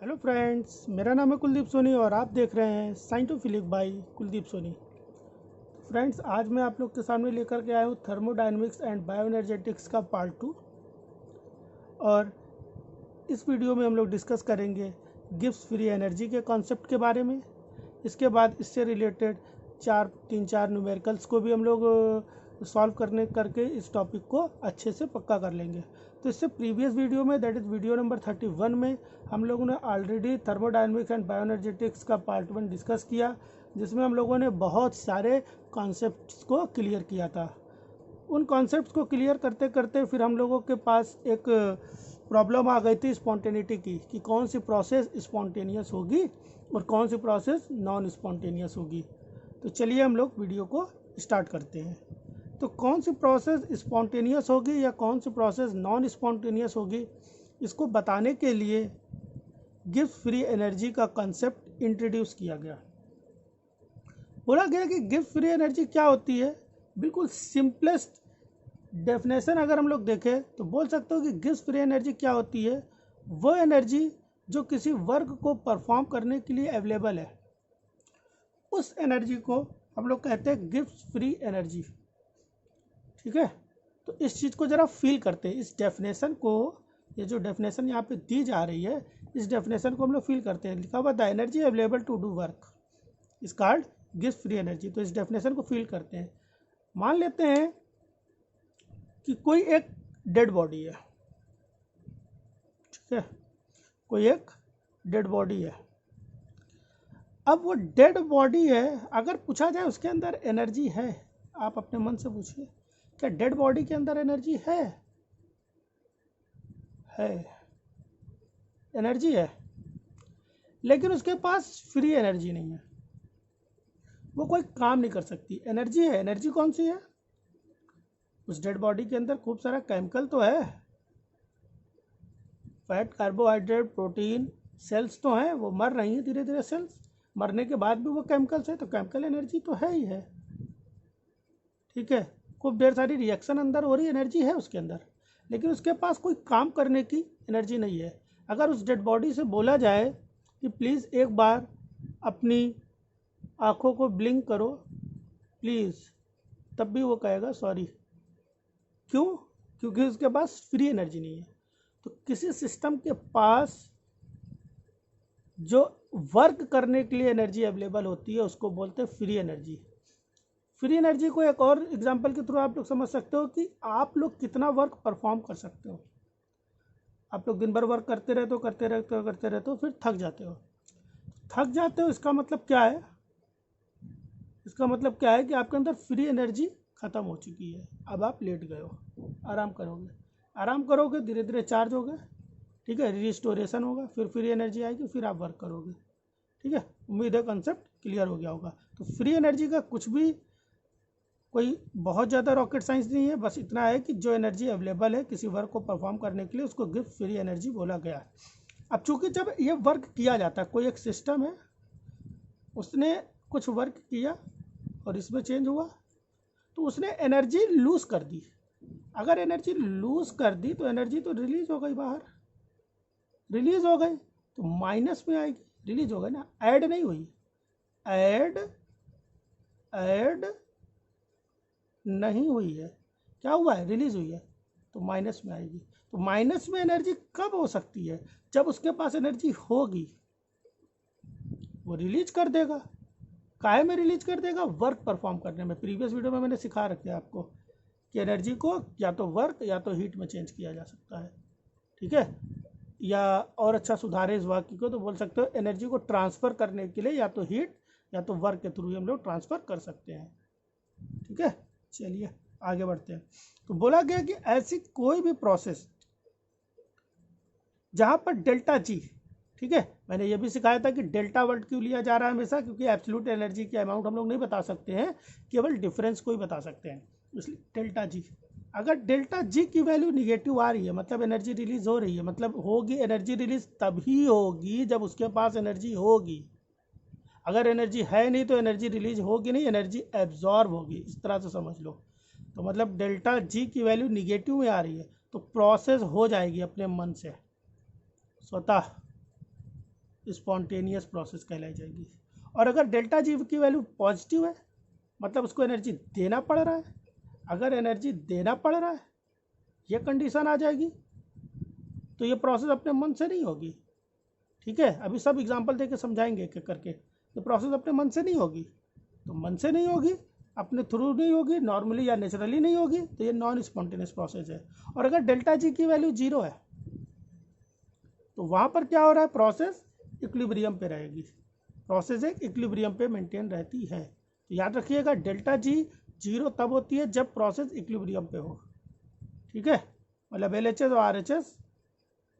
Hello friends, मेरा नाम है कुलदीप सोनी और आप देख रहे हैं साइंटोफिलिक बाई कुलदीप सोनी। फ्रेंड्स, आज मैं आप लोग के सामने लेकर के आया हूँ थर्मोडायनेमिक्स एंड बायोएनर्जेटिक्स का पार्ट 2। और इस वीडियो में हम लोग डिस्कस करेंगे गिब्स फ्री एनर्जी के कॉन्सेप्ट के बारे में। इसके बाद इससे रिलेटेड तीन चार न्यूमेरिकल्स को भी हम लोग सॉल्व करके इस टॉपिक को अच्छे से पक्का कर लेंगे। तो इससे प्रीवियस वीडियो में, दैट इज़ वीडियो नंबर 31 में, हम लोगों ने ऑलरेडी थर्मोडायनेमिक्स एंड बायोएनर्जेटिक्स का पार्ट 1 डिस्कस किया, जिसमें हम लोगों ने बहुत सारे कॉन्सेप्ट्स को क्लियर किया था। उन कॉन्सेप्ट्स को क्लियर करते करते फिर हम लोगों के पास एक प्रॉब्लम आ गई थी स्पॉन्टेनिटी की, कि कौन सी प्रोसेस स्पॉन्टेनियस होगी और कौन सी प्रोसेस नॉन स्पॉन्टेनियस होगी। तो चलिए हम लोग वीडियो को स्टार्ट करते हैं। तो कौन सी प्रोसेस स्पॉन्टेनियस होगी या कौन सी प्रोसेस नॉन स्पॉन्टेनियस होगी, इसको बताने के लिए गिब्स फ्री एनर्जी का कंसेप्ट इंट्रोड्यूस किया गया। बोला गया कि गिब्स फ्री एनर्जी क्या होती है। बिल्कुल सिंपलेस्ट डेफिनेशन अगर हम लोग देखें तो बोल सकते हो कि गिब्स फ्री एनर्जी क्या होती है। वो एनर्जी जो किसी वर्क को परफॉर्म करने के लिए अवेलेबल है, उस एनर्जी को हम लोग कहते हैं गिब्स फ्री एनर्जी। ठीक है, तो इस चीज़ को ज़रा फील करते हैं, इस डेफिनेशन को। ये जो डेफिनेशन यहाँ पे दी जा रही है, इस डेफिनेशन को हम लोग फील करते हैं। लिखा हुआ the energy available to do work is called Gibbs free energy. तो इस डेफिनेशन को फील करते हैं। मान लेते हैं कि कोई एक डेड बॉडी है। ठीक है, कोई एक डेड बॉडी है। अब वो डेड बॉडी है, अगर पूछा जाए उसके अंदर एनर्जी है, आप अपने मन से पूछिए, क्या डेड बॉडी के अंदर एनर्जी है? एनर्जी है, लेकिन उसके पास फ्री एनर्जी नहीं है। वो कोई काम नहीं कर सकती। एनर्जी है, एनर्जी कौन सी है? उस डेड बॉडी के अंदर खूब सारा केमिकल तो है, फैट, कार्बोहाइड्रेट, प्रोटीन, सेल्स तो हैं, वो मर रही हैं धीरे धीरे। सेल्स मरने के बाद भी वो केमिकल्स है, तो केमिकल एनर्जी तो है ही है। ठीक है, खूब ढेर सारी रिएक्शन अंदर हो रही, एनर्जी है उसके अंदर, लेकिन उसके पास कोई काम करने की एनर्जी नहीं है। अगर उस डेड बॉडी से बोला जाए कि प्लीज़ एक बार अपनी आँखों को ब्लिंक करो प्लीज़, तब भी वो कहेगा सॉरी। क्यों? क्योंकि उसके पास फ्री एनर्जी नहीं है। तो किसी सिस्टम के पास जो वर्क करने के लिए एनर्जी अवेलेबल होती है, उसको बोलते हैं फ्री एनर्जी। फ्री एनर्जी को एक और एग्जांपल के थ्रू आप लोग समझ सकते हो कि आप लोग कितना वर्क परफॉर्म कर सकते हो। आप लोग दिन भर वर्क करते रहते हो, फिर थक जाते हो। इसका मतलब क्या है? इसका मतलब क्या है कि आपके अंदर फ्री एनर्जी ख़त्म हो चुकी है। अब आप लेट गए हो, आराम करोगे, धीरे धीरे चार्ज होगा। ठीक है, रिस्टोरेशन होगा, फिर फ्री एनर्जी आएगी, फिर आप वर्क करोगे। ठीक है, उम्मीद है कॉन्सेप्ट क्लियर हो गया होगा। तो फ्री एनर्जी का कुछ भी कोई बहुत ज़्यादा रॉकेट साइंस नहीं है, बस इतना है कि जो एनर्जी अवेलेबल है किसी वर्क को परफॉर्म करने के लिए, उसको गिब्स फ्री एनर्जी बोला गया है। अब चूंकि जब ये वर्क किया जाता है, कोई एक सिस्टम है, उसने कुछ वर्क किया और इसमें चेंज हुआ, तो उसने एनर्जी लूज़ कर दी। अगर एनर्जी लूज़ कर दी तो एनर्जी तो रिलीज हो गई, बाहर रिलीज हो गई, तो माइनस में आएगी। रिलीज हो गई ना, ऐड नहीं हुई। ऐड नहीं हुई है, क्या हुआ है? रिलीज हुई है, तो माइनस में आएगी। तो माइनस में एनर्जी कब हो सकती है? जब उसके पास एनर्जी होगी, वो रिलीज कर देगा। काहे में रिलीज कर देगा? वर्क परफॉर्म करने में। प्रीवियस वीडियो में मैंने सिखा रखा है आपको कि एनर्जी को या तो वर्क या तो हीट में चेंज किया जा सकता है। ठीक है, या और अच्छा सुधारे इस वाक्य को तो बोल सकते हो एनर्जी को ट्रांसफ़र करने के लिए या तो हीट या तो वर्क के थ्रू हम लोग ट्रांसफ़र कर सकते हैं। ठीक है, चलिए आगे बढ़ते हैं। तो बोला गया कि ऐसी कोई भी प्रोसेस जहाँ पर डेल्टा जी, ठीक है, मैंने ये भी सिखाया था कि डेल्टा वर्ड क्यों लिया जा रहा है हमेशा, क्योंकि एब्सोल्यूट एनर्जी की अमाउंट हम लोग नहीं बता सकते हैं, केवल डिफरेंस को ही बता सकते हैं, इसलिए डेल्टा जी। अगर डेल्टा जी की वैल्यू निगेटिव आ रही है, मतलब एनर्जी रिलीज हो रही है, मतलब होगी एनर्जी रिलीज तभी होगी जब उसके पास एनर्जी होगी। अगर एनर्जी है नहीं तो एनर्जी रिलीज होगी नहीं, एनर्जी एब्जॉर्ब होगी। इस तरह से समझ लो। तो मतलब डेल्टा जी की वैल्यू निगेटिव में आ रही है तो प्रोसेस हो जाएगी अपने मन से, स्वतः। स्पॉन्टेनियस प्रोसेस कहलाई जाएगी। और अगर डेल्टा जी की वैल्यू पॉजिटिव है मतलब उसको एनर्जी देना पड़ रहा है। अगर एनर्जी देना पड़ रहा है ये कंडीशन आ जाएगी तो ये प्रोसेस अपने मन से नहीं होगी। ठीक है, अभी सब एग्जांपल देके समझाएंगे एक एक करके। ये प्रोसेस अपने मन से नहीं होगी, तो मन से नहीं होगी, अपने थ्रू नहीं होगी, नॉर्मली या नेचुरली नहीं होगी, तो ये नॉन स्पॉन्टेनियस प्रोसेस है। और अगर डेल्टा जी की वैल्यू 0 है तो वहाँ पर क्या हो रहा है, प्रोसेस इक्विलिब्रियम पे रहेगी। प्रोसेस एक इक्विलिब्रियम पे मेंटेन रहती है। तो याद रखिएगा डेल्टा जी 0 तब होती है जब प्रोसेस इक्विलिब्रियम पे हो। ठीक है, मतलब LHS और RHS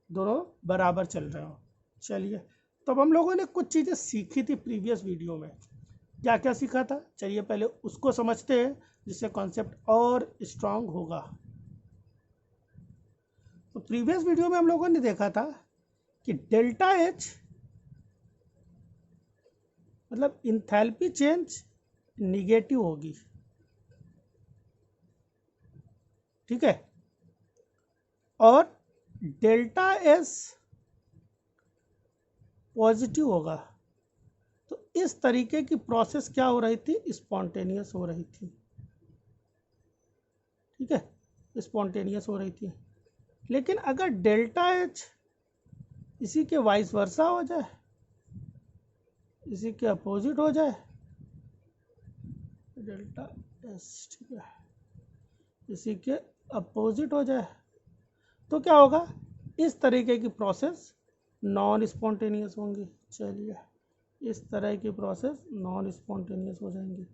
दोनों बराबर चल रहे हो। चलिए, तो अब हम लोगों ने कुछ चीज़ें सीखी थी प्रीवियस वीडियो में। क्या क्या सीखा था, चलिए पहले उसको समझते हैं जिससे कॉन्सेप्ट और स्ट्रांग होगा। तो प्रीवियस वीडियो में हम लोगों ने देखा था कि डेल्टा एच मतलब इंथैल्पी चेंज निगेटिव होगी। ठीक है, और डेल्टा एस पॉजिटिव होगा। तो इस तरीके की प्रोसेस क्या हो रही थी, स्पॉन्टेनियस हो रही थी। ठीक है, स्पॉन्टेनियस हो रही थी। लेकिन अगर डेल्टा एच इसी के वाइस वर्सा हो जाए, इसी के अपोजिट हो जाए, डेल्टा एस, ठीक है, इसी के अपोजिट हो जाए, तो क्या होगा, इस तरीके की प्रोसेस नॉन स्पॉन्टेनियस होंगी। चलिए, इस तरह की प्रोसेस नॉन स्पॉन्टेनियस हो जाएंगी।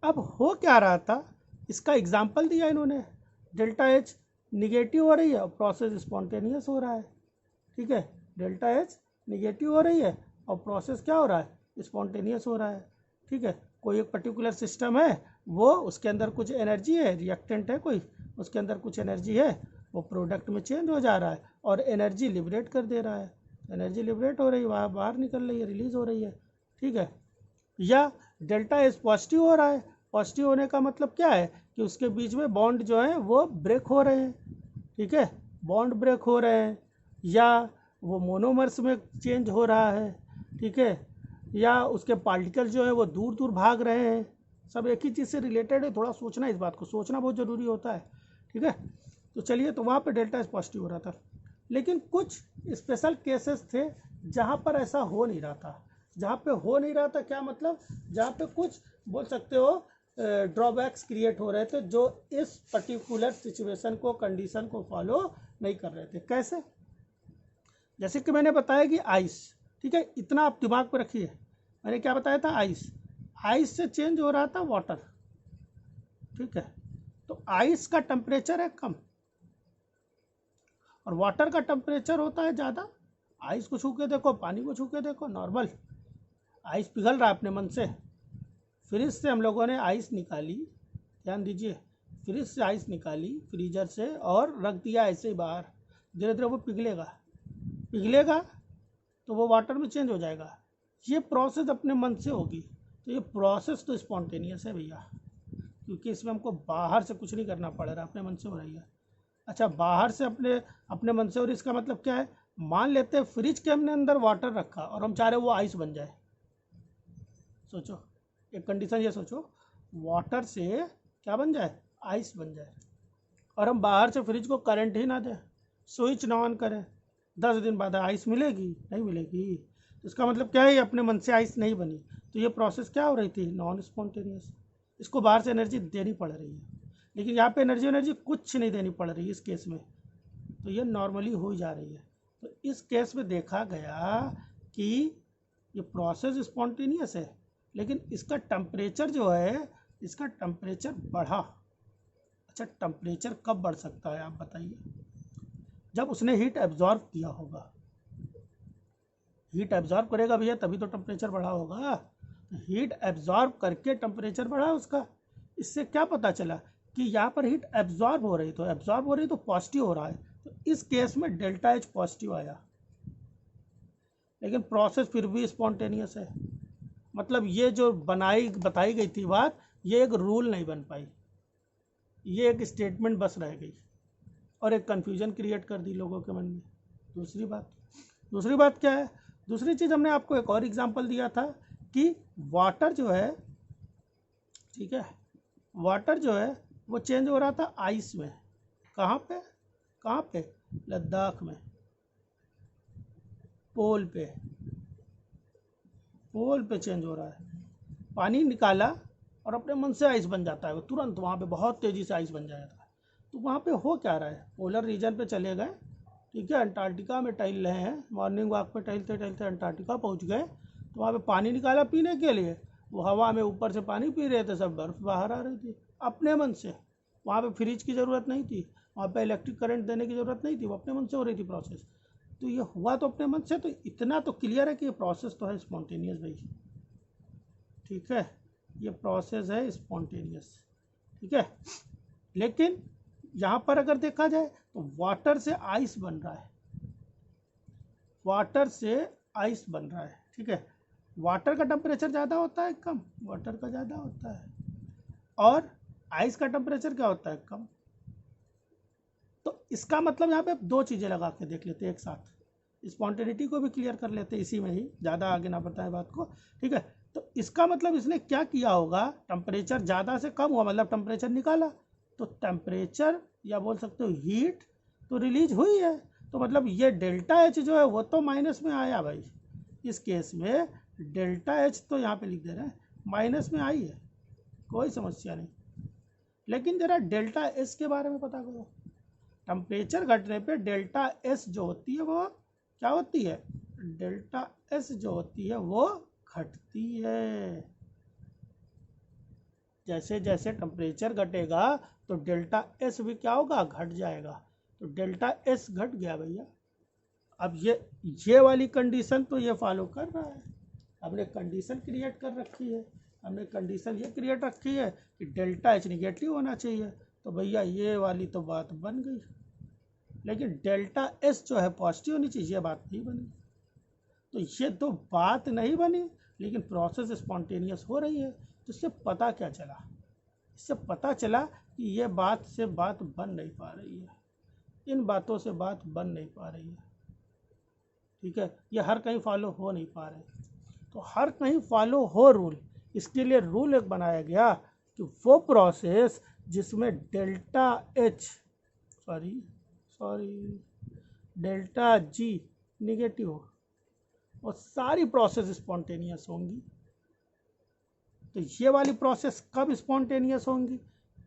अब हो क्या रहा था, इसका एग्जाम्पल दिया इन्होंने। डेल्टा एच निगेटिव हो रही है और प्रोसेस स्पॉन्टेनियस हो रहा है। ठीक है, डेल्टा एच निगेटिव हो रही है और प्रोसेस क्या हो रहा है, स्पॉन्टेनियस हो रहा है। ठीक है, कोई एक पर्टिकुलर सिस्टम है, वो उसके अंदर कुछ एनर्जी है, रिएक्टेंट है कोई, उसके अंदर कुछ एनर्जी है, वो प्रोडक्ट में चेंज हो जा रहा है और एनर्जी लिबरेट कर दे रहा है। एनर्जी लिबरेट हो रही है, वहाँ बाहर निकल रही है, रिलीज हो रही है। ठीक है, या डेल्टा एस पॉजिटिव हो रहा है। पॉजिटिव होने का मतलब क्या है कि उसके बीच में बॉन्ड जो है वो ब्रेक हो रहे हैं। ठीक है, बॉन्ड ब्रेक हो रहे हैं, या वो मोनोमर्स में चेंज हो रहा है। ठीक है, या उसके पार्टिकल जो है वो दूर दूर भाग रहे हैं। सब एक ही चीज़ से रिलेटेड है, थोड़ा सोचना, इस बात को सोचना बहुत ज़रूरी होता है। ठीक है, तो चलिए, तो वहाँ पे डेल्टा एस पॉजिटिव हो रहा था। लेकिन कुछ स्पेशल केसेस थे जहाँ पर ऐसा हो नहीं रहा था। जहाँ पे हो नहीं रहा था क्या मतलब, जहाँ पे कुछ बोल सकते हो ड्रॉबैक्स क्रिएट हो रहे थे जो इस पर्टिकुलर सिचुएशन को, कंडीशन को फॉलो नहीं कर रहे थे। कैसे, जैसे कि मैंने बताया कि आइस, ठीक है, इतना आप दिमाग पर रखिए, मैंने क्या बताया था, आइस, आइस से चेंज हो रहा था वाटर। ठीक है, तो आइस का टेम्परेचर है कम और वाटर का टेम्परेचर होता है ज़्यादा। आइस को छू के देखो, पानी को छू के देखो, नॉर्मल आइस पिघल रहा है अपने मन से। फ्रिज से हम लोगों ने आइस निकाली, ध्यान दीजिए, फ्रिज से आइस निकाली, फ्रीजर से, और रख दिया ऐसे ही बाहर। धीरे धीरे वो पिघलेगा, पिघलेगा तो वो वाटर में चेंज हो जाएगा। ये प्रोसेस अपने मन से होगी। तो ये प्रोसेस तो स्पॉन्टेनियस है भैया, क्योंकि इसमें हमको बाहर से कुछ नहीं करना पड़ रहा, अपने मन से हो रही है। अच्छा, बाहर से अपने मन से, और इसका मतलब क्या है, मान लेते हैं फ्रिज के हमने अंदर वाटर रखा और हम चाह रहे वो आइस बन जाए। सोचो, एक कंडीशन ये सोचो, वाटर से क्या बन जाए, आइस बन जाए, और हम बाहर से फ्रिज को करंट ही ना दें, स्विच ना ऑन करें, 10 दिन बाद आइस मिलेगी, नहीं मिलेगी। तो इसका मतलब क्या है, अपने मन से आइस नहीं बनी। तो ये प्रोसेस क्या हो रही थी, नॉन स्पॉन्टेनियस। इसको बाहर से एनर्जी देनी पड़ रही है, लेकिन यहाँ पे एनर्जी कुछ नहीं देनी पड़ रही है इस केस में, तो ये नॉर्मली हो जा रही है। तो इस केस में देखा गया कि ये प्रोसेस स्पॉन्टेनियस है, लेकिन इसका टेम्परेचर जो है, इसका टेम्परेचर बढ़ा। अच्छा, टेम्परेचर कब बढ़ सकता है आप बताइए, जब उसने हीट एब्जॉर्ब किया होगा। हीट एब्जॉर्ब करेगा भैया तभी तो टेम्परेचर बढ़ा होगा। तो हीट एब्जॉर्ब करके टेम्परेचर बढ़ा उसका। इससे क्या पता चला कि यहाँ पर हीट एब्जॉर्ब हो रही, तो एब्जॉर्ब हो रही तो पॉजिटिव हो रहा है, तो इस केस में डेल्टा एच पॉजिटिव आया। लेकिन प्रोसेस फिर भी स्पॉन्टेनियस है। मतलब ये जो बताई गई थी बात, ये एक रूल नहीं बन पाई, ये एक स्टेटमेंट बस रह गई और एक कन्फ्यूजन क्रिएट कर दी लोगों के मन में। दूसरी बात क्या है, दूसरी चीज़ हमने आपको एक और एग्जांपल दिया था कि वाटर जो है, ठीक है, वाटर जो है वो चेंज हो रहा था आइस में। कहाँ पे, कहाँ पे, लद्दाख में, पोल पे, पोल पे चेंज हो रहा है। पानी निकाला और अपने मन से आइस बन जाता है, वो तुरंत वहाँ पे बहुत तेज़ी से आइस बन जाएगा। तो वहाँ पे हो क्या रहा है, पोलर रीजन पे चले गए, ठीक है, अंटार्कटिका में टहल रहे हैं, मॉर्निंग वॉक पे टहलते टहलते अंटार्कटिका पहुँच गए, तो वहाँ पे पानी निकाला पीने के लिए, वो हवा में ऊपर से पानी पी रहे थे, सब बर्फ़ बाहर आ रही थी अपने मन से। वहाँ पे फ्रिज की ज़रूरत नहीं थी, वहाँ पे इलेक्ट्रिक करंट देने की ज़रूरत नहीं थी, वो अपने मन से हो रही थी प्रोसेस। तो ये हुआ तो अपने मन से, तो इतना तो क्लियर है कि ये प्रोसेस तो है स्पॉन्टेनियस भाई, ठीक है, ये प्रोसेस है स्पॉन्टेनियस, ठीक है। लेकिन यहाँ पर अगर देखा जाए तो वाटर से आइस बन रहा है, वाटर से आइस बन रहा है, ठीक है। वाटर का टेम्परेचर ज़्यादा होता है कम, वाटर का ज़्यादा होता है, और आइस का टेम्परेचर क्या होता है, कम। तो इसका मतलब यहाँ पे दो चीज़ें लगा के देख लेते हैं एक साथ, स्पॉन्टेनिटी को भी क्लियर कर लेते हैं इसी में ही, ज़्यादा आगे ना बताएं बात को, ठीक है। तो इसका मतलब इसने क्या किया होगा, टेम्परेचर ज़्यादा से कम हुआ, मतलब टेम्परेचर निकाला, तो टेम्परेचर या बोल सकते हो हीट तो रिलीज हुई है, तो मतलब ये डेल्टा एच जो है वो तो माइनस में आया भाई। इस केस में डेल्टा एच तो यहाँ पे लिख दे रहे हैं माइनस में आई है, कोई समस्या नहीं। लेकिन ज़रा डेल्टा एस के बारे में पता करो, टेम्परेचर घटने पे डेल्टा एस जो होती है वो क्या होती है, डेल्टा एस जो होती है वो घटती है। जैसे जैसे टेम्परेचर घटेगा तो डेल्टा एस भी क्या होगा, घट जाएगा। तो डेल्टा एस घट गया भैया। अब ये वाली कंडीशन तो ये फॉलो कर रहा है, हमने कंडीशन क्रिएट कर रखी है, हमने कंडीशन ये क्रिएट रखी है कि डेल्टा एच निगेटिव होना चाहिए, तो भैया ये वाली तो बात बन गई। लेकिन डेल्टा एस जो है पॉजिटिव होनी चाहिए, ये बात नहीं बनी। तो ये तो बात नहीं बनी, लेकिन प्रोसेस स्पॉन्टेनियस हो रही है। तो इससे पता क्या चला, इससे पता चला कि ये बात से बात बन नहीं पा रही है, इन बातों से बात बन नहीं पा रही है, ठीक है, ये हर कहीं फॉलो हो नहीं पा रहे। तो हर कहीं फॉलो हो रूल, इसके लिए रूल एक बनाया गया कि वो प्रोसेस जिसमें delta H delta G negative हो, और सारी प्रोसेस स्पॉन्टेनियस होंगी। तो ये वाली प्रोसेस कब स्पॉन्टेनियस होंगी,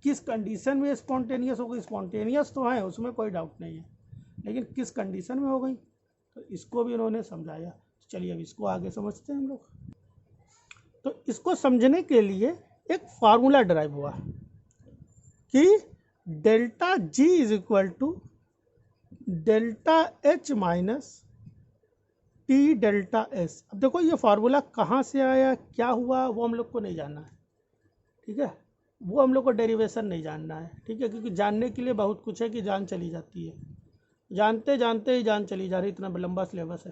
किस कंडीशन में स्पॉन्टेनियस हो गई, स्पॉन्टेनियस तो है उसमें कोई डाउट नहीं है, लेकिन किस कंडीशन में हो गई, तो इसको भी उन्होंने समझाया। तो चलिए अब इसको आगे समझते हैं हम लोग। तो इसको समझने के लिए एक फार्मूला डराइव हुआ कि delta G is equal to delta H minus T delta S. अब देखो ये फार्मूला कहाँ से आया, क्या हुआ, वो हम लोग को नहीं जानना है, ठीक है, वो हम लोग को डेरिवेशन नहीं जानना है, ठीक है, क्योंकि जानने के लिए बहुत कुछ है कि जान चली जाती है, जानते जानते ही जान चली जा रही, इतना लंबा सिलेबस है,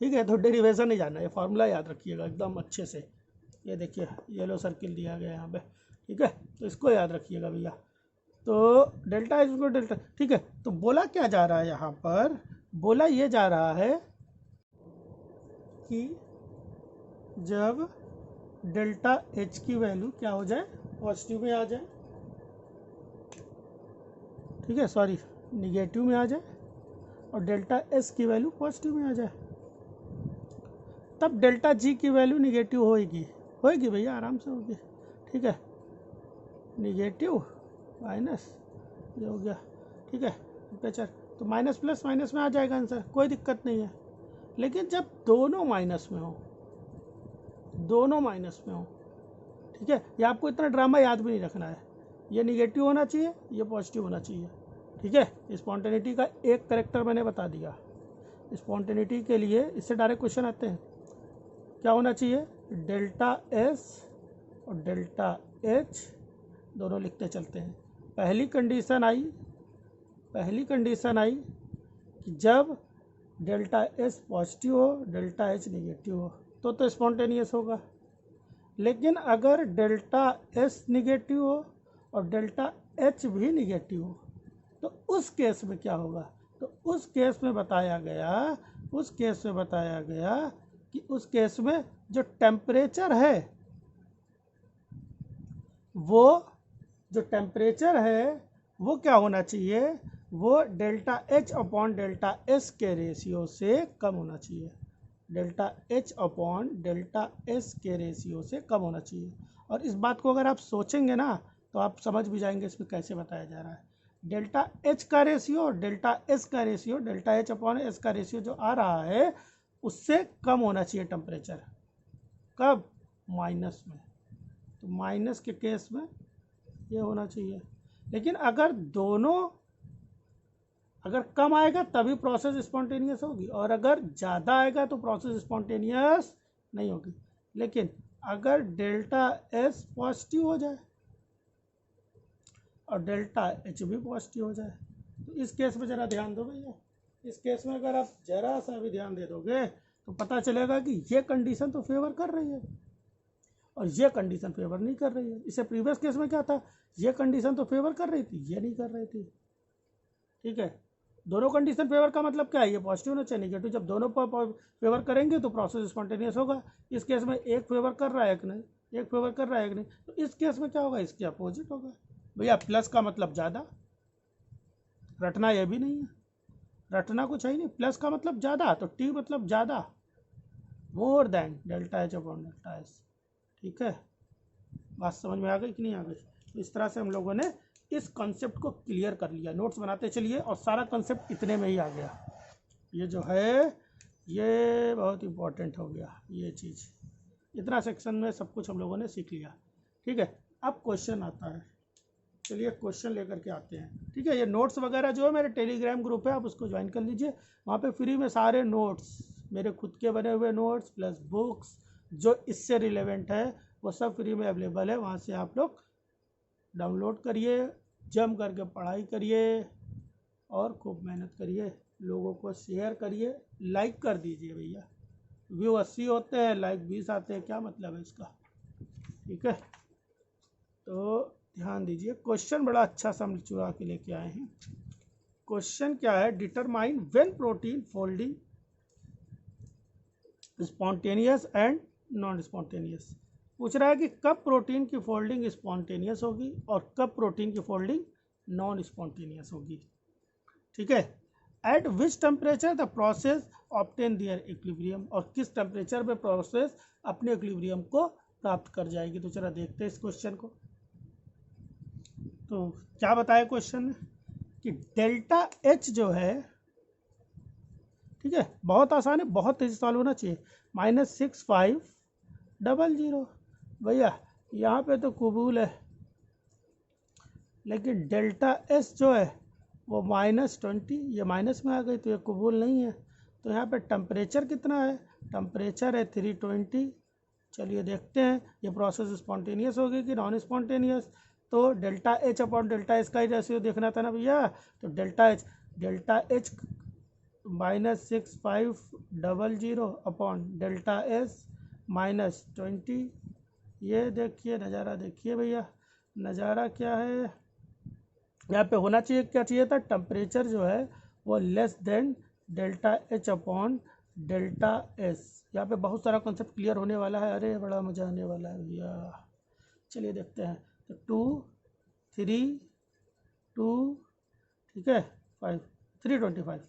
ठीक है। तो डेरिवेशन नहीं जानना है, फार्मूला याद रखिएगा एकदम अच्छे से। ये देखिए येलो सर्किल दिया गया यहाँ पे, ठीक है, तो इसको याद रखिएगा भैया। तो डेल्टा एच को डेल्टा, ठीक है। तो बोला क्या जा रहा है यहाँ पर, बोला ये जा रहा है कि जब डेल्टा एच की वैल्यू क्या हो जाए, पॉजिटिव में आ जाए, ठीक है, सॉरी निगेटिव में आ जाए, और डेल्टा एस की वैल्यू पॉजिटिव में आ जाए, तब डेल्टा जी की वैल्यू निगेटिव होएगी, होएगी भैया, आराम से होगी, ठीक है, निगेटिव माइनस ये हो गया, ठीक है, टेम्परेचर तो माइनस प्लस माइनस में आ जाएगा आंसर, कोई दिक्कत नहीं है। लेकिन जब दोनों माइनस में हो, दोनों माइनस में हो, ठीक है, ये आपको इतना ड्रामा याद भी नहीं रखना है, ये निगेटिव होना चाहिए, ये पॉजिटिव होना चाहिए, ठीक है। स्पॉन्टेनिटी का एक करेक्टर मैंने बता दिया, स्पॉन्टेनिटी के लिए इससे डायरेक्ट क्वेश्चन आते हैं, क्या होना चाहिए, डेल्टा एस और डेल्टा एच दोनों लिखते चलते हैं। पहली कंडीशन आई कि जब डेल्टा एस पॉजिटिव हो, डेल्टा एच निगेटिव हो, तो स्पॉन्टेनियस होगा। लेकिन अगर डेल्टा एस निगेटिव हो और डेल्टा एच भी निगेटिव हो, तो उस केस में क्या होगा, तो उस केस में बताया गया उस केस में बताया गया कि उस केस में जो टेम्परेचर है वो जो टेम्परेचर है वो क्या होना चाहिए, वो delta H upon delta S के रेशियो से कम होना चाहिए, delta H upon delta S के रेशियो से कम होना चाहिए। और इस बात को अगर आप सोचेंगे ना तो आप समझ भी जाएंगे इसमें कैसे बताया जा रहा है। डेल्टा एच का रेशियो, डेल्टा एस का ratio, delta H upon S का रेशियो जो आ रहा है उससे कम होना चाहिए टेम्परेचर। कब? माइनस में। तो माइनस के केस में ये होना चाहिए। लेकिन अगर दोनों, अगर कम आएगा तभी प्रोसेस स्पॉन्टेनियस होगी, और अगर ज़्यादा आएगा तो प्रोसेस स्पॉन्टेनियस नहीं होगी। लेकिन अगर डेल्टा एस पॉजिटिव हो जाए और डेल्टा एच भी पॉजिटिव हो जाए तो इस केस में ज़रा ध्यान दो भैया। इस केस में अगर आप ज़रा सा भी ध्यान दे दोगे तो पता चलेगा कि ये कंडीशन तो फेवर कर रही है और ये कंडीशन फेवर नहीं कर रही है। इससे प्रीवियस केस में क्या था, ये कंडीशन तो फेवर कर रही थी, ये नहीं कर रही थी। ठीक है, दोनों कंडीशन फेवर का मतलब क्या है, ये पॉजिटिव होना चाहिए नेगेटिव। जब दोनों फेवर करेंगे तो प्रोसेस स्पॉन्टेनियस होगा। इस केस में एक फेवर कर रहा है एक नहीं, एक फेवर कर रहा है एक नहीं, तो इस केस में क्या होगा, इसके अपोजिट होगा। भैया प्लस का मतलब ज़्यादा, रटना ये भी नहीं है, रटना कुछ है ही नहीं। प्लस का मतलब ज़्यादा, तो टी मतलब ज़्यादा, more than delta H upon delta S. ठीक है, बात समझ में आ गई कि नहीं आ गई? तो इस तरह से हम लोगों ने इस कॉन्सेप्ट को क्लियर कर लिया। नोट्स बनाते चलिए और सारा कॉन्सेप्ट इतने में ही आ गया। ये जो है ये बहुत इंपॉर्टेंट हो गया, ये चीज़ इतना सेक्शन में सब कुछ हम लोगों ने सीख लिया। ठीक है, अब क्वेश्चन आता है, चलिए क्वेश्चन लेकर के आते हैं। ठीक है, ये नोट्स वगैरह जो है मेरे टेलीग्राम ग्रुप है, आप उसको ज्वाइन कर लीजिए। वहाँ पे फ्री में सारे नोट्स, मेरे खुद के बने हुए नोट्स प्लस बुक्स जो इससे रिलेवेंट है वो सब फ्री में अवेलेबल है। वहाँ से आप लोग डाउनलोड करिए, जम करके पढ़ाई करिए और खूब मेहनत करिए, लोगों को शेयर करिए, लाइक कर दीजिए भैया। व्यू 80 होते हैं, लाइक 20 आते हैं, क्या मतलब है इसका? ठीक है, तो ध्यान दीजिए। क्वेश्चन बड़ा अच्छा सा हम चुरा के लेके आए हैं। क्वेश्चन क्या है, determine when protein folding spontaneous and non spontaneous. पूछ रहा है कि कब प्रोटीन की फोल्डिंग स्पॉन्टेनियस होगी और कब प्रोटीन की फोल्डिंग नॉन स्पॉन्टेनियस होगी। ठीक है, at which temperature the process obtain their equilibrium, और किस टेम्परेचर पे प्रोसेस अपने इक्विलिब्रियम को प्राप्त कर जाएगी। तो चला देखते हैं इस क्वेश्चन को। तो क्या बताया क्वेश्चन में कि डेल्टा एच जो है, ठीक है, बहुत आसान है, बहुत तेजी सॉल्व होना चाहिए। -6500 भैया, यहाँ पे तो कबूल है, लेकिन डेल्टा एस जो है वो -20, ये माइनस में आ गई तो ये कबूल नहीं है। तो यहाँ पे टेम्परेचर कितना है, टेम्परेचर है 320। चलिए देखते हैं ये प्रोसेस स्पॉन्टेनियस होगी कि नॉन स्पॉन्टेनियस। तो delta H upon delta S का ही रेशियो देखना था ना भैया। तो delta H -6500 upon delta S -20। ये देखिए नज़ारा, देखिए भैया नज़ारा क्या है। यहाँ पे होना चाहिए, क्या चाहिए था, टेम्परेचर जो है वो less than delta H upon delta S. यहाँ पे बहुत सारा कॉन्सेप्ट क्लियर होने वाला है, अरे बड़ा मज़ा आने वाला है भैया। चलिए देखते हैं। तो 2 3 2, ठीक है, 5, 325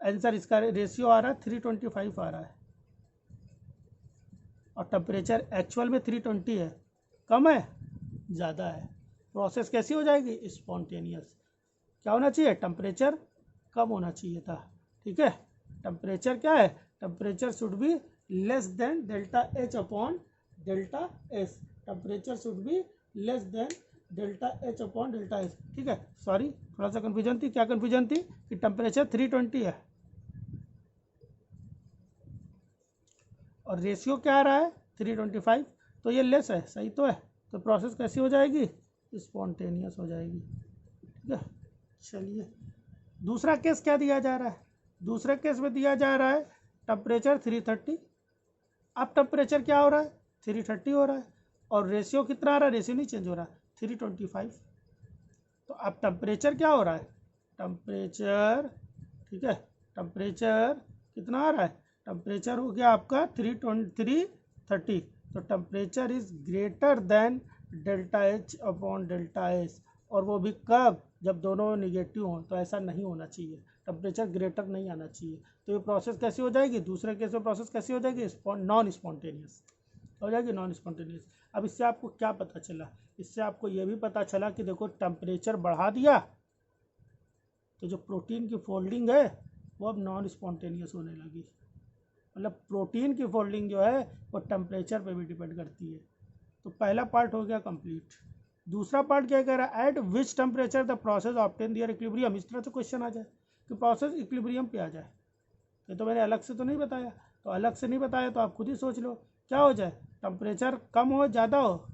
आंसर। इसका रेशियो आ रहा है 325 आ रहा है, और टेम्परेचर एक्चुअल में 320 है। कम है ज़्यादा है, प्रोसेस कैसी हो जाएगी, स्पॉन्टेनियस। क्या होना चाहिए, टेम्परेचर कम होना चाहिए था। ठीक है, टेम्परेचर क्या है, temperature should be less than delta H upon delta S. Temperature should be less than delta H upon delta S. ठीक है, सॉरी थोड़ा सा कन्फ्यूजन थी। क्या कन्फ्यूजन थी कि टेम्परेचर 320 है और रेशियो क्या आ रहा है 325, तो ये लेस है, सही तो है। तो प्रोसेस कैसी हो जाएगी, स्पॉन्टेनियस हो जाएगी। ठीक है, चलिए दूसरा केस क्या दिया जा रहा है। दूसरे केस में दिया जा रहा है टेम्परेचर 330। अब टेम्परेचर क्या हो रहा है, 330 हो रहा है, और रेशियो कितना आ रहा है, रेशियो नहीं चेंज हो रहा, 325। तो अब टेम्परेचर क्या हो रहा है, टेम्परेचर, ठीक है, टेम्परेचर कितना आ रहा है, टेम्परेचर हो गया आपका 330, तो temperature is greater than delta H upon delta S, और वो भी कब, जब दोनों निगेटिव हों। तो ऐसा नहीं होना चाहिए, टेम्परेचर ग्रेटर नहीं आना चाहिए। तो ये प्रोसेस कैसी हो जाएगी, दूसरे केस में प्रोसेस कैसी हो जाएगी, नॉन स्पॉन्टेनियस हो जाएगी, नॉन स्पॉन्टेनियस। अब इससे आपको क्या पता चला, इससे आपको ये भी पता चला कि देखो टेम्परेचर बढ़ा दिया तो जो प्रोटीन की फोल्डिंग है वो अब नॉन स्पॉन्टेनियस होने लगी। मतलब प्रोटीन की फोल्डिंग जो है वो टेम्परेचर पे भी डिपेंड करती है। तो पहला पार्ट हो गया कंप्लीट। दूसरा पार्ट क्या कह रहा है, at which temperature the process obtain their equilibrium. इस तरह से क्वेश्चन आ जाए कि प्रोसेस इक्विलिब्रियम पे आ जाए। ये तो मैंने अलग से तो नहीं बताया, तो अलग से नहीं बताया तो आप खुद ही सोच लो क्या हो जाए, टेम्परेचर कम हो ज़्यादा हो,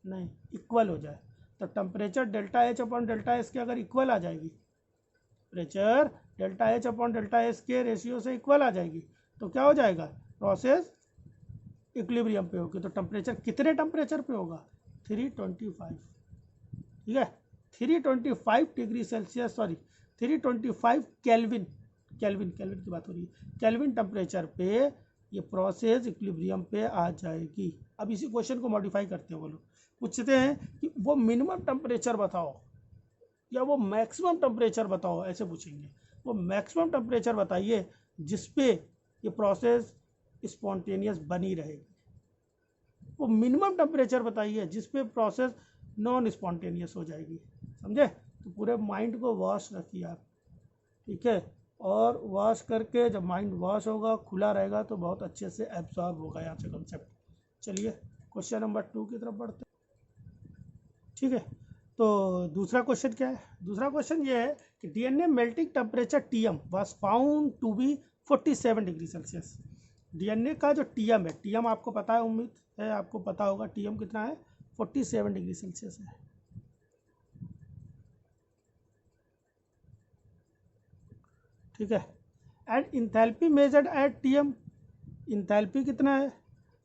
नहीं इक्वल हो जाए। तो temperature delta H upon delta S के अगर इक्वल आ जाएगी, temperature delta H upon delta S के रेशियो से इक्वल आ जाएगी, तो क्या हो जाएगा, प्रोसेस इक्विलिब्रियम पे होगी। तो टेम्परेचर कितने टेम्परेचर पे होगा, 325, ठीक है, 325 degree Celsius, sorry 325 kelvin, kelvin की बात हो रही है, केल्विन टेम्परेचर पे ये प्रोसेस इक्विलिब्रियम पे आ जाएगी। अब इसी क्वेश्चन को मॉडिफाई करते हैं, वो लोग पूछते हैं कि वो मिनिमम टेम्परेचर बताओ या वो मैक्सिमम टेम्परेचर बताओ, ऐसे पूछेंगे। वो मैक्सिमम टेम्परेचर बताइए जिस पे ये प्रोसेस स्पॉन्टेनियस बनी रहेगी, वो मिनिमम टेम्परेचर बताइए जिस पे प्रोसेस नॉन स्पॉन्टेनियस हो जाएगी। समझे, तो पूरे माइंड को वॉश रखिए आप, ठीक है, और वॉश करके जब माइंड वॉश होगा, खुला रहेगा, तो बहुत अच्छे से एब्जॉर्ब होगा यहाँ से कंसेप्ट। चलिए क्वेश्चन नंबर 2 की तरफ बढ़ते हैं, ठीक है। तो दूसरा क्वेश्चन क्या है, दूसरा क्वेश्चन ये है कि DNA melting temperature TM was found to be 47 degree Celsius. DNA का जो टीएम है, टीएम आपको पता है, उम्मीद है आपको पता होगा टीएम कितना है, 47 डिग्री सेल्सियस है, ठीक है। And enthalpy measured eight TM, enthalpy कितना है,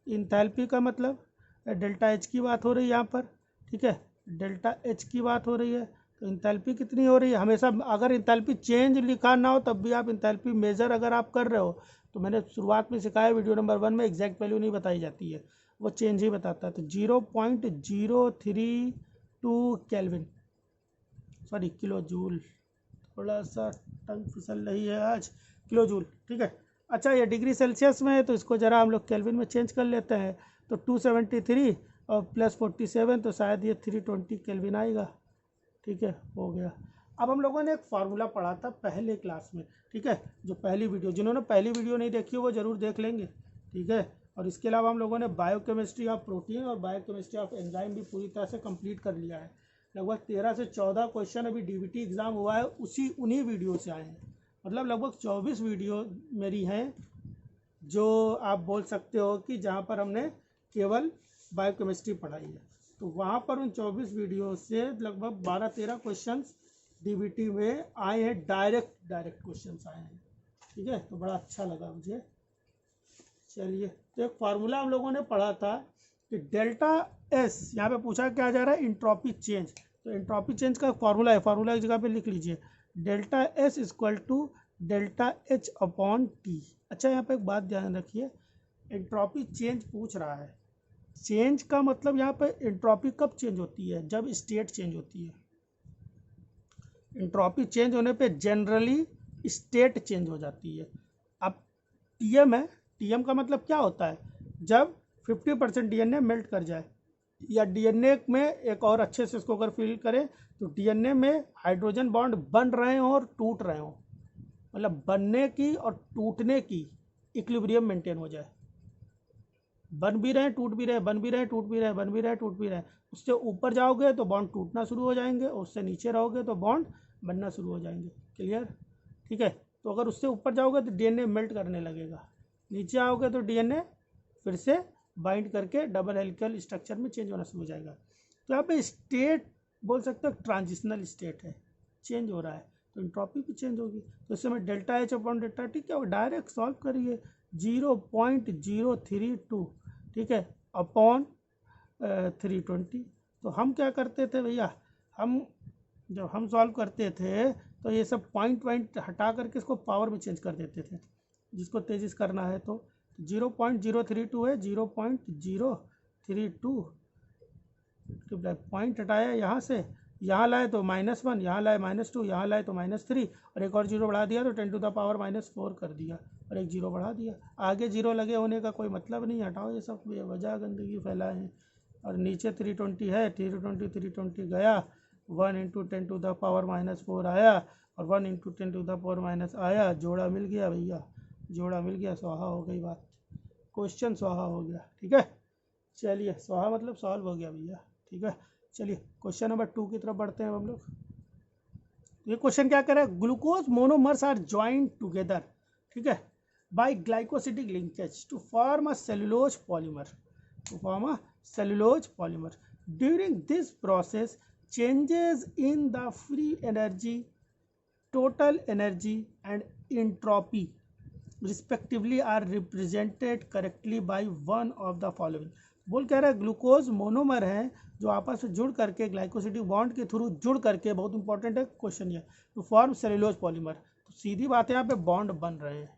इंथैल्पी का मतलब डेल्टा एच की बात हो रही है यहाँ पर, ठीक है, डेल्टा एच की बात हो रही है। तो इंथैल्पी कितनी हो रही है, हमेशा अगर इंथैल्पी चेंज लिखा ना हो तब भी आप इंथैल्पी मेजर अगर आप कर रहे हो, तो मैंने शुरुआत में सिखाया वीडियो नंबर 1 में एग्जैक्ट वैल्यू नहीं बताई जाती है, वो चेंज ही बताता है। तो 0.032 केल्विन, सॉरी किलो जूल, थोड़ा सा टंग फिसल रही है आज, किलो जूल, ठीक है। अच्छा ये डिग्री सेल्सियस में है तो इसको ज़रा हम लोग केल्विन में चेंज कर लेते हैं। तो 273 और प्लस 47, तो शायद ये 320 केल्विन आएगा, ठीक है, हो गया। अब हम लोगों ने एक फार्मूला पढ़ा था पहले क्लास में, ठीक है, जो पहली वीडियो, जिन्होंने पहली वीडियो नहीं देखी हो वो ज़रूर देख लेंगे, ठीक है। और इसके अलावा हम लोगों ने बायोकेमिस्ट्री ऑफ प्रोटीन और बायोकेमिस्ट्री ऑफ एंजाइम भी पूरी तरह से कंप्लीट कर लिया है। लगभग 13 से 14 क्वेश्चन अभी डीबीटी एग्ज़ाम हुआ है, उन्हीं वीडियो से आए हैं। मतलब लगभग 24 वीडियो मेरी हैं, जो आप बोल सकते हो कि जहाँ पर हमने केवल बायोकेमिस्ट्री पढ़ाई है। तो वहाँ पर उन 24 वीडियो से लगभग 12-13 क्वेश्चंस डीबीटी में आए हैं, डायरेक्ट क्वेश्चंस आए हैं, ठीक है। तो बड़ा अच्छा लगा मुझे। चलिए, तो एक फार्मूला हम लोगों ने पढ़ा था कि डेल्टा एस, यहाँ पे पूछा क्या जा रहा है, इंट्रोपी चेंज। तो इंट्रोपी चेंज का फार्मूला है, फार्मूला की जगह पे लिख लीजिए, delta S equal to delta H upon T. अच्छा यहाँ पे एक बात ध्यान रखिए, इंट्रोपी चेंज पूछ रहा है, चेंज का मतलब यहाँ पे इंट्रोपी कब चेंज होती है, जब स्टेट चेंज होती है। इंट्रोपी चेंज होने पे जनरली स्टेट चेंज हो जाती है। अब टीएम है, टीएम का मतलब क्या होता है, जब 50% डीएनए मेल्ट कर जाए, या डीएनए में एक और अच्छे से इसको अगर फील करें तो डीएनए में हाइड्रोजन बॉन्ड बन रहे हों और टूट रहे हों, मतलब बनने की और टूटने की इक्विलिब्रियम मेंटेन हो जाए, बन भी रहे टूट भी रहे, बन भी रहे टूट भी रहे, बन भी रहे टूट भी रहे। उससे ऊपर जाओगे तो बॉन्ड टूटना शुरू हो जाएंगे, और उससे नीचे रहोगे तो बॉन्ड बनना शुरू हो जाएंगे। क्लियर, ठीक है। तो अगर उससे ऊपर जाओगे तो डीएनए मेल्ट करने लगेगा, नीचे आओगे तो डीएनए फिर से बाइंड करके डबल हेलिकल स्ट्रक्चर में चेंज होना शुरू हो जाएगा। तो यहाँ पे स्टेट बोल सकते हो ट्रांजिशनल स्टेट है, चेंज हो रहा है, तो इंट्रोपी भी चेंज होगी। तो इस समय delta H upon delta T क्या हो, डायरेक्ट सॉल्व करिए, 0.032, ठीक है, अपॉन 320। तो हम क्या करते थे भैया, हम जब हम सॉल्व करते थे तो ये सब पॉइंट हटा करके इसको पावर में चेंज कर देते थे। जिसको तेजी से करना है तो 0.032 है, 0.032 पॉइंट हटाया यहाँ से, यहाँ लाए तो -1, यहाँ लाए -2, यहाँ लाए तो -3 और एक और जीरो बढ़ा दिया तो 10⁻⁻⁴ कर दिया और एक जीरो बढ़ा दिया। आगे जीरो लगे होने का कोई मतलब नहीं, हटाओ ये सब बेवजह गंदगी फैलाए हैं। और नीचे 320 है, 320 गया, 1 × 10⁻⁻⁴ आया और 1 × 10⁻⁻ आया, जोड़ा मिल गया भैया, जोड़ा मिल गया, स्वाहा हो गई बात, क्वेश्चन स्वाहा हो गया। ठीक है, चलिए स्वाहा मतलब सॉल्व हो गया भैया। ठीक है, चलिए क्वेश्चन नंबर 2 की तरफ बढ़ते हैं हम लोग। ये क्वेश्चन क्या कह रहा है, glucose monomers are joint together, ठीक है, by glycosidic linkage to form a cellulose polymer, during this process changes in the free energy, total energy and entropy respectively are represented correctly by one of the following. बोल कह रहा है glucose monomer हैं जो आपस में जुड़ करके ग्लाइकोसिडिक बॉन्ड के थ्रू जुड़ करके, बहुत इंपॉर्टेंट है क्वेश्चन ये, टू फॉर्म सेलुलोज पॉलीमर। तो सीधी बात है, यहाँ पे बॉन्ड बन रहे हैं।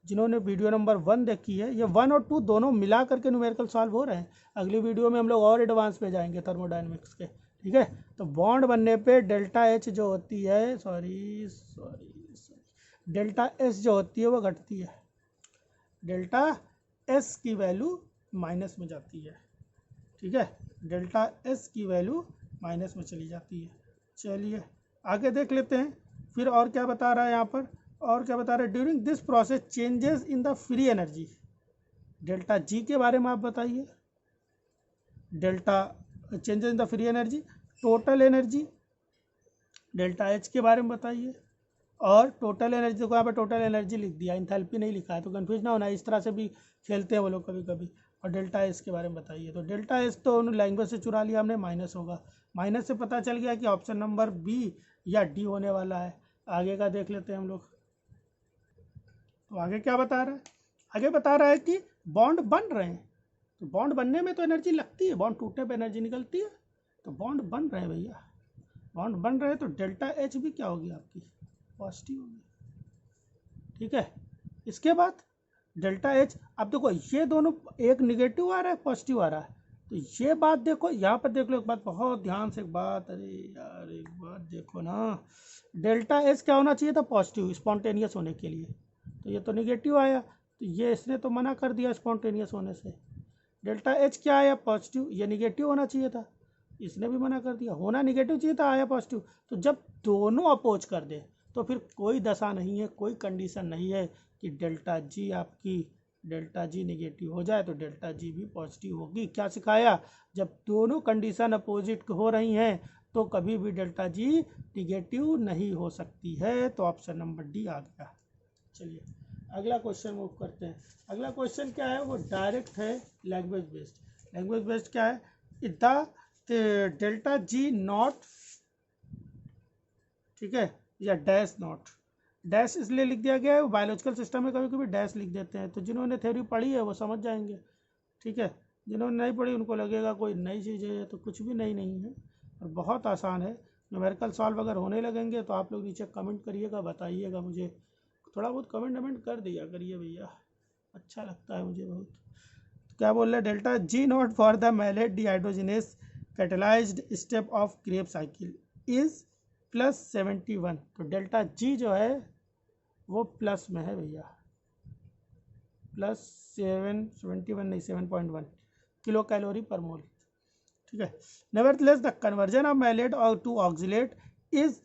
जिन्होंने वीडियो नंबर 1 देखी है, ये 1 और 2 दोनों मिला करके न्यूमेरिकल सॉल्व हो रहे हैं। अगली वीडियो में हम लोग और एडवांस पे जाएंगे थर्मोडायनेमिक्स के। ठीक है, तो बॉन्ड बनने पे डेल्टा एच जो होती है, डेल्टा एस जो होती है वो घटती है, डेल्टा एस की वैल्यू माइनस में जाती है। ठीक है, डेल्टा एस की वैल्यू माइनस में चली जाती है। चलिए आगे देख लेते हैं फिर और क्या बता रहा है यहाँ पर, और क्या बता रहा है, during this process changes in the free energy, delta G के बारे में आप बताइए, delta changes in the free energy, total energy, delta H के बारे में बताइए, और टोटल एनर्जी, देखो यहाँ पे टोटल एनर्जी लिख दिया, इंथैल्पी नहीं लिखा है, तो कंफ्यूज ना होना, इस तरह से भी खेलते हैं वो लोग कभी कभी। और डेल्टा एस के बारे में बताइए, तो डेल्टा एस तो लैंग्वेज से चुरा लिया हमने, माइनस होगा, माइनस से पता चल गया कि ऑप्शन नंबर बी या डी होने वाला है। आगे का देख लेते हैं हम लोग, तो आगे क्या बता रहा है, आगे बता रहा है कि बॉन्ड बन रहे हैं, तो बॉन्ड बनने में तो एनर्जी लगती है, बॉन्ड टूटने पर एनर्जी निकलती है, तो बॉन्ड बन रहे हैं भैया, बॉन्ड बन रहे हैं, तो डेल्टा एच भी क्या होगी आपकी, पॉजिटिव होगी। ठीक है, इसके बाद डेल्टा एच, अब देखो ये दोनों, एक निगेटिव आ रहा है पॉजिटिव आ रहा है, तो ये बात देखो, यहाँ पर देख लो एक बात, बहुत ध्यान से एक बात, अरे यार एक बात देखो ना, डेल्टा एच क्या होना चाहिए था, पॉजिटिव स्पॉन्टेनियस होने के लिए, तो ये तो निगेटिव आया, तो ये इसने तो मना कर दिया स्पॉन्टेनियस होने से। डेल्टा एच क्या आया, पॉजिटिव, ये निगेटिव होना चाहिए था, इसने भी मना कर दिया, होना निगेटिव चाहिए था, आया पॉजिटिव। तो जब दोनों अपोज कर दे तो फिर कोई दशा नहीं है, कोई कंडीशन नहीं है कि डेल्टा जी आपकी, डेल्टा जी निगेटिव हो जाए तो डेल्टा जी भी पॉजिटिव होगी। क्या सिखाया, जब दोनों कंडीशन अपोजिट हो रही हैं तो कभी भी डेल्टा जी निगेटिव नहीं हो सकती है। तो ऑप्शन नंबर डी आ गया। चलिए अगला क्वेश्चन मूव करते हैं। अगला क्वेश्चन क्या है, वो डायरेक्ट है, लैंग्वेज बेस्ड। लैंग्वेज बेस्ड क्या है, द डेल्टा जी नॉट, ठीक है, या डैश नॉट, डैश इसलिए लिख दिया गया है, बायोलॉजिकल सिस्टम में कभी कभी डैश लिख देते हैं, तो जिन्होंने थ्योरी पढ़ी है वो समझ जाएंगे। ठीक है, जिन्होंने नहीं पढ़ी उनको लगेगा कोई नई चीज़ है, तो कुछ भी नई नहीं है और बहुत आसान है। न्यूमेरिकल सॉल्व अगर होने लगेंगे तो आप लोग नीचे कमेंट करिएगा, बताइएगा मुझे, थोड़ा बहुत कमेंट कर दिया करिए भैया, अच्छा लगता है मुझे बहुत। तो क्या बोल रहे हैं, delta G not for the malate dehydrogenase catalysed step of Kreb cycle is +71। तो डेल्टा जी जो है वो प्लस में है भैया, +71 नहीं 7.1 किलो कैलोरी पर मोल। ठीक है, nevertheless the conversion of malate और to oxaloacetate is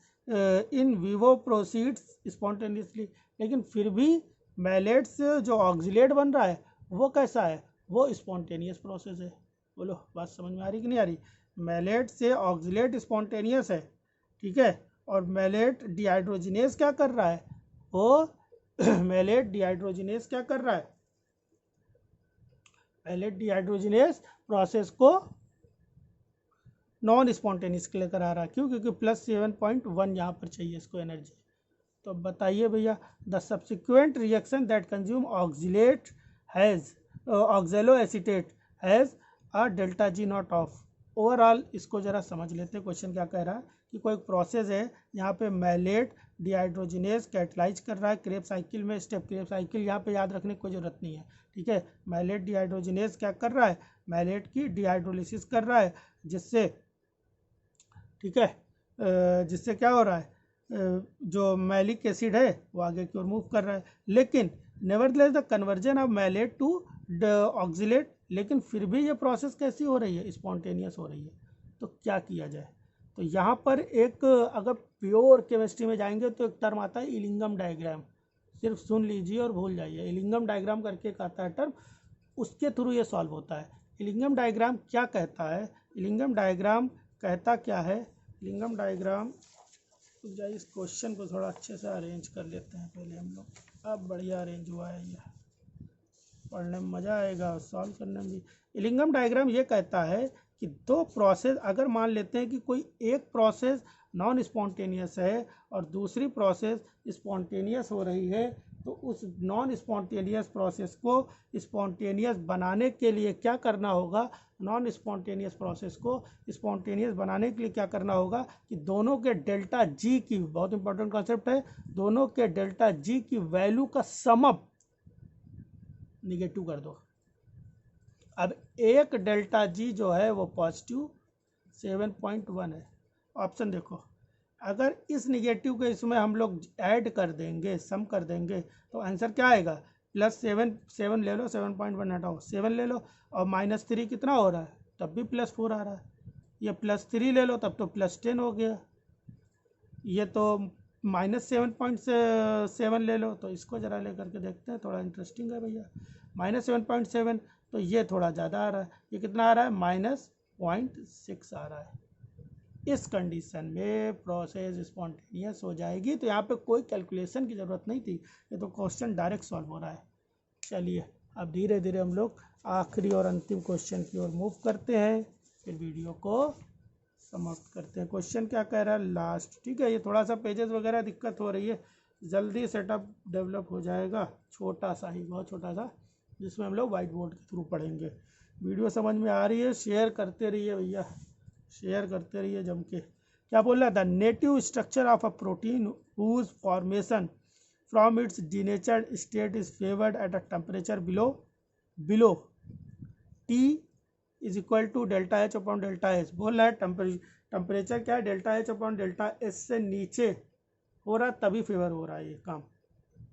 in vivo proceeds spontaneously. लेकिन फिर भी मैलेट से जो ऑक्जिलेट बन रहा है वो कैसा है, वो स्पॉन्टेनियस प्रोसेस है। बोलो बात समझ में आ रही कि नहीं आ रही, मैलेट से ऑक्जिलेट स्पॉन्टेनियस है, ठीक है, और मैलेट डिहाइड्रोजिनेस क्या कर रहा है, वो मैलेट डिहाइड्रोजिनेस क्या कर रहा है, मैलेट डिहाइड्रोजिनेस प्रोसेस को नॉन स्पॉन्टेनियस के लेकर आ रहा है। क्यों, क्योंकि +7.1 यहाँ पर चाहिए इसको एनर्जी। तो बताइए भैया, the subsequent reaction that consume oxalate has ऑक्जेलो acetate has a delta G not of, overall इसको ज़रा समझ लेते हैं। क्वेश्चन क्या कह रहा है कि कोई प्रोसेस है, यहाँ पे मैलेट डिहाइड्रोजिनेज कैटलाइज कर रहा है क्रेब्स साइकिल में। स्टेप क्रेब्स साइकिल यहाँ पे याद रखने की कोई ज़रूरत नहीं है, ठीक है। मैलेट डिहाइड्रोजिनेज क्या कर रहा है, मैलेट की डिहाइड्रोलिसिस कर रहा है, जिससे, ठीक है, जिससे क्या हो रहा है, जो मैलिक एसिड है वो आगे की ओर मूव कर रहा है। लेकिन nevertheless the conversion of malate to oxalate, लेकिन फिर भी ये प्रोसेस कैसी हो रही है, स्पॉन्टेनियस हो रही है। तो क्या किया जाए, तो यहाँ पर एक, अगर प्योर केमिस्ट्री में जाएंगे तो एक टर्म आता है इलिंगम डायग्राम, सिर्फ सुन लीजिए और भूल जाइए। इलिंगम डायग्राम करके एक आता है टर्म, उसके थ्रू ये सॉल्व होता है। इलिंगम डायग्राम क्या कहता है, इलिंगम डायग्राम कहता क्या है, इलिंगम डायग्राम, इस क्वेश्चन को थोड़ा अच्छे से अरेंज कर लेते हैं पहले हम लोग। अब बढ़िया अरेंज हुआ है, ये पढ़ने में मज़ा आएगा और सॉल्व करने में भी। इलिंगम डायग्राम ये कहता है कि दो प्रोसेस, अगर मान लेते हैं कि कोई एक प्रोसेस नॉन स्पॉन्टेनियस है और दूसरी प्रोसेस स्पॉन्टेनियस हो रही है, तो उस नॉन स्पॉन्टेनियस प्रोसेस को स्पॉन्टेनियस बनाने के लिए क्या करना होगा, नॉन स्पॉन्टेनियस प्रोसेस को स्पॉन्टेनियस बनाने के लिए क्या करना होगा कि दोनों के डेल्टा जी की, बहुत इंपॉर्टेंट कॉन्सेप्ट है, दोनों के डेल्टा जी की वैल्यू का सम अप निगेटिव कर दो। अब एक डेल्टा जी जो है वो पॉजिटिव 7.1 है। ऑप्शन देखो, अगर इस निगेटिव को इसमें हम लोग ऐड कर देंगे, सम कर देंगे, तो आंसर क्या आएगा, +7 ले लो, 7.1 हटाओ, 7 ले लो, और -3 कितना हो रहा है, तब भी +4 आ रहा है। ये +3 ले लो तब तो +10 हो गया। ये तो -7.7 ले लो, तो इसको ज़रा ले करके देखते हैं, थोड़ा इंटरेस्टिंग है भैया। -7.7, तो ये थोड़ा ज़्यादा आ रहा है, ये कितना आ रहा है, -0.6 आ रहा है। इस कंडीशन में प्रोसेस स्पॉन्टेनियस हो जाएगी। तो यहाँ पे कोई कैलकुलेशन की ज़रूरत नहीं थी, ये तो क्वेश्चन डायरेक्ट सॉल्व हो रहा है। चलिए अब धीरे धीरे हम लोग आखिरी और अंतिम क्वेश्चन की ओर मूव करते हैं, फिर वीडियो को समाप्त करते हैं। क्वेश्चन क्या कह रहा है, लास्ट, ठीक है। ये थोड़ा सा पेजेस वगैरह दिक्कत हो रही है, जल्दी सेटअप डेवलप हो जाएगा, छोटा सा ही, बहुत छोटा सा, जिसमें हम लोग वाइट बोर्ड के थ्रू पढ़ेंगे। वीडियो समझ में आ रही है, शेयर करते रहिए भैया, शेयर करते रहिए जम के। क्या बोल रहा है, the native structure of a protein whose formation from its denatured state is favoured at a temperature below T is equal to delta H upon delta S. बोल रहा है टेम्परेचर क्या है, delta H upon delta S से नीचे हो रहा है तभी फेवर हो रहा है ये काम,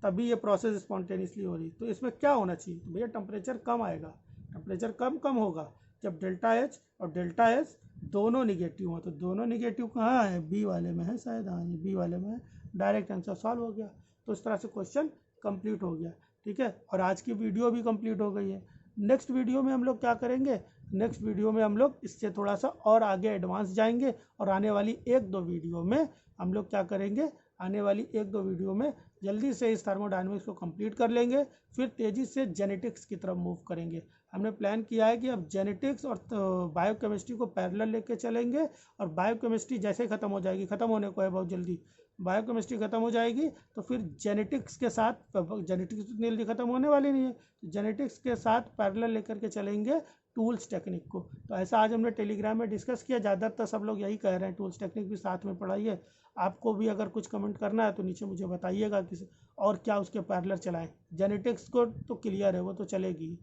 तभी ये प्रोसेस स्पॉन्टेनियसली हो रही है। तो इसमें क्या होना चाहिए, तो भैया टेम्परेचर कम आएगा। टेम्परेचर कम होगा जब डेल्टा एच और डेल्टा एस दोनों निगेटिव हो। तो दोनों निगेटिव कहाँ है, बी वाले में है शायद, हाँ ये बी वाले में है। डायरेक्ट आंसर सॉल्व हो गया। तो इस तरह से क्वेश्चन कंप्लीट हो गया, ठीक है। और आज की वीडियो भी कंप्लीट हो गई है। नेक्स्ट वीडियो में हम लोग क्या करेंगे, नेक्स्ट वीडियो में हम लोग इससे थोड़ा सा और आगे एडवांस जाएंगे, और आने वाली 1-2 वीडियो में हम लोग क्या करेंगे, आने वाली 1-2 वीडियो में जल्दी से इस थर्मोडायनेमिक्स को कंप्लीट कर लेंगे, फिर तेज़ी से जेनेटिक्स की तरफ मूव करेंगे। हमने प्लान किया है कि अब जेनेटिक्स और बायोकेमिस्ट्री को पैरेलल लेके चलेंगे, और बायोकेमिस्ट्री जैसे ख़त्म हो जाएगी, ख़त्म होने को है बहुत जल्दी, बायोकेमिस्ट्री ख़त्म हो जाएगी तो फिर जेनेटिक्स के साथ, जेनेटिक्स इतनी जल्दी ख़त्म होने वाली नहीं है, जेनेटिक्स के साथ पैरेलल लेकर के चलेंगे टूल्स टेक्निक को। तो ऐसा आज हमने टेलीग्राम में डिस्कस किया, ज़्यादातर सब लोग यही कह रहे हैं टूल्स टेक्निक भी साथ में पढ़ाइए। आपको भी अगर कुछ कमेंट करना है तो नीचे मुझे बताइएगा कि और क्या उसके पैरेलल चलाएं। जेनेटिक्स को तो क्लियर है, वो तो चलेगी,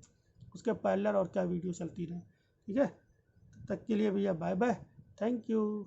उसके पैरेलल और क्या वीडियो चलती रहे, ठीक है। तब तक के लिए भैया बाय बाय, थैंक यू।